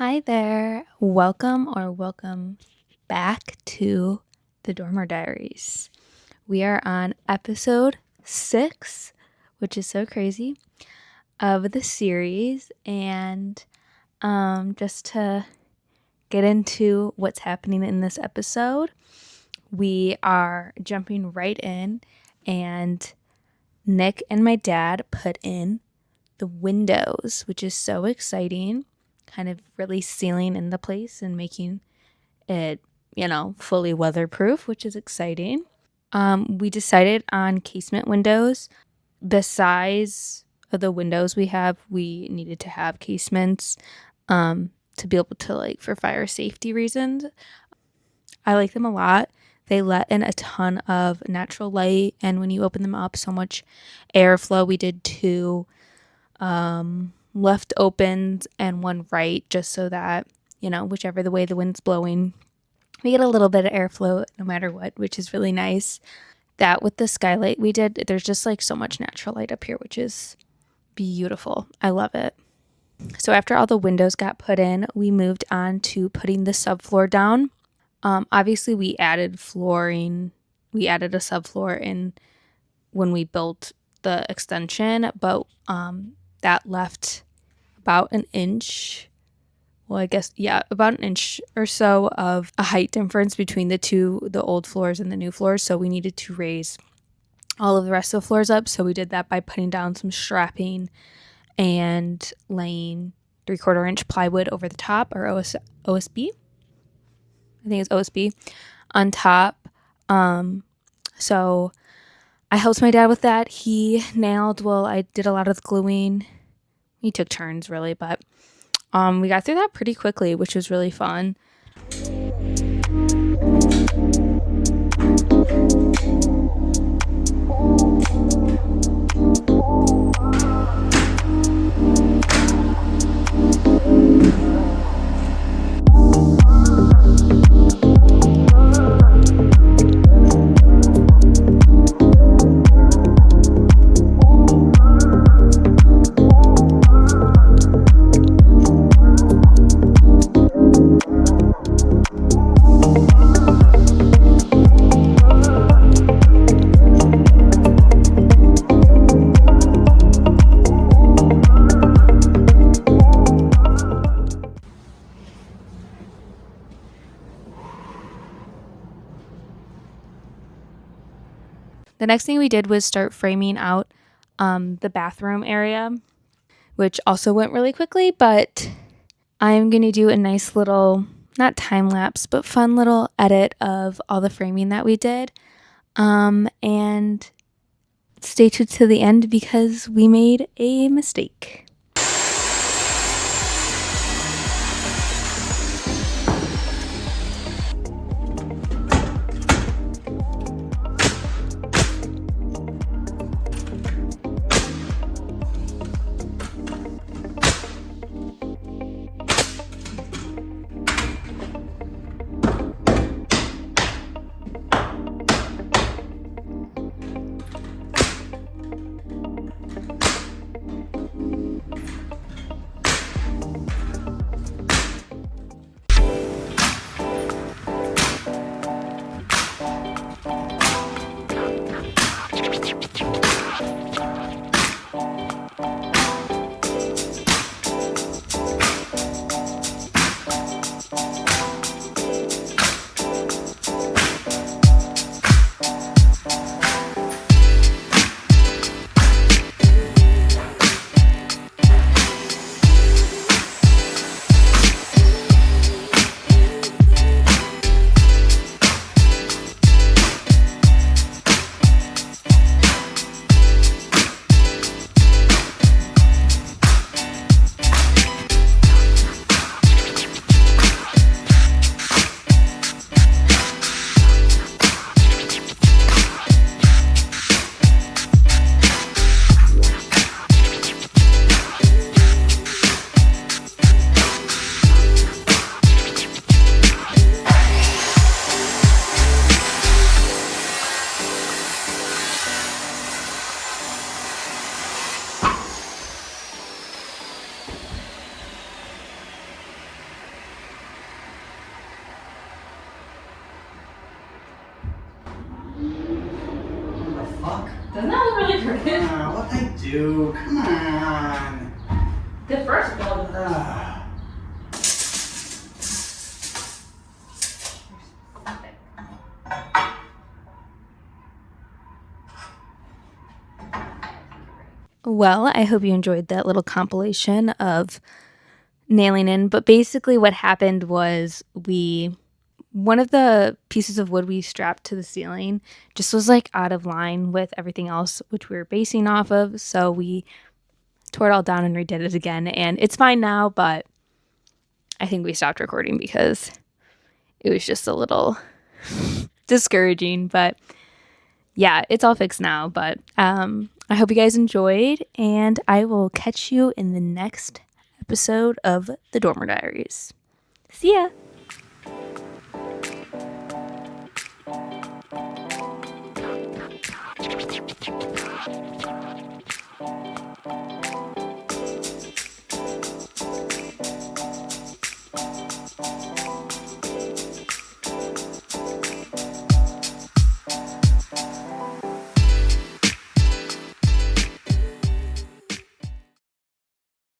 Hi there. Welcome back to the Dormer Diaries. We are on episode 6, which is so crazy, of the series. And just to get into what's happening in this episode, we are jumping right in, and Nick and my dad put in the windows, which is so exciting, kind of really sealing in the place and making it, fully weatherproof, which is exciting. We decided on casement windows. The size of the windows we needed to have casements to be able to, for fire safety reasons. I like them a lot. They let in a ton of natural light, and when you open them up, so much airflow. We did 2 left opens and 1 right, just so that, whichever the way the wind's blowing, we get a little bit of airflow no matter what, which is really nice. That with the skylight we did, there's just so much natural light up here, which is beautiful. I love it. So after all the windows got put in, we moved on to putting the subfloor down. Obviously we added flooring. We added a subfloor in when we built the extension, but that left about an inch. Well, I guess, yeah, about an inch or so of a height difference between the old floors and the new floors. So we needed to raise all of the rest of the floors up. So we did that by putting down some strapping and laying 3/4 inch plywood over the top, or OSB. I think it's OSB on top. So I helped my dad with that. I did a lot of the gluing. We took turns really, but we got through that pretty quickly, which was really fun. The next thing we did was start framing out the bathroom area, which also went really quickly, but I'm going to do a nice little, not time lapse, but fun little edit of all the framing that we did. And stay tuned to the end because we made a mistake. look? Doesn't that look really crooked? What'd I do? Come on. The first build. Well, I hope you enjoyed that little compilation of nailing in. But basically what happened was one of the pieces of wood we strapped to the ceiling just was like out of line with everything else which we were basing off of. So we tore it all down and redid it again. And it's fine now, but I think we stopped recording because it was just a little discouraging. But yeah, it's all fixed now. But I hope you guys enjoyed, and I will catch you in the next episode of the Dormer Diaries. See ya!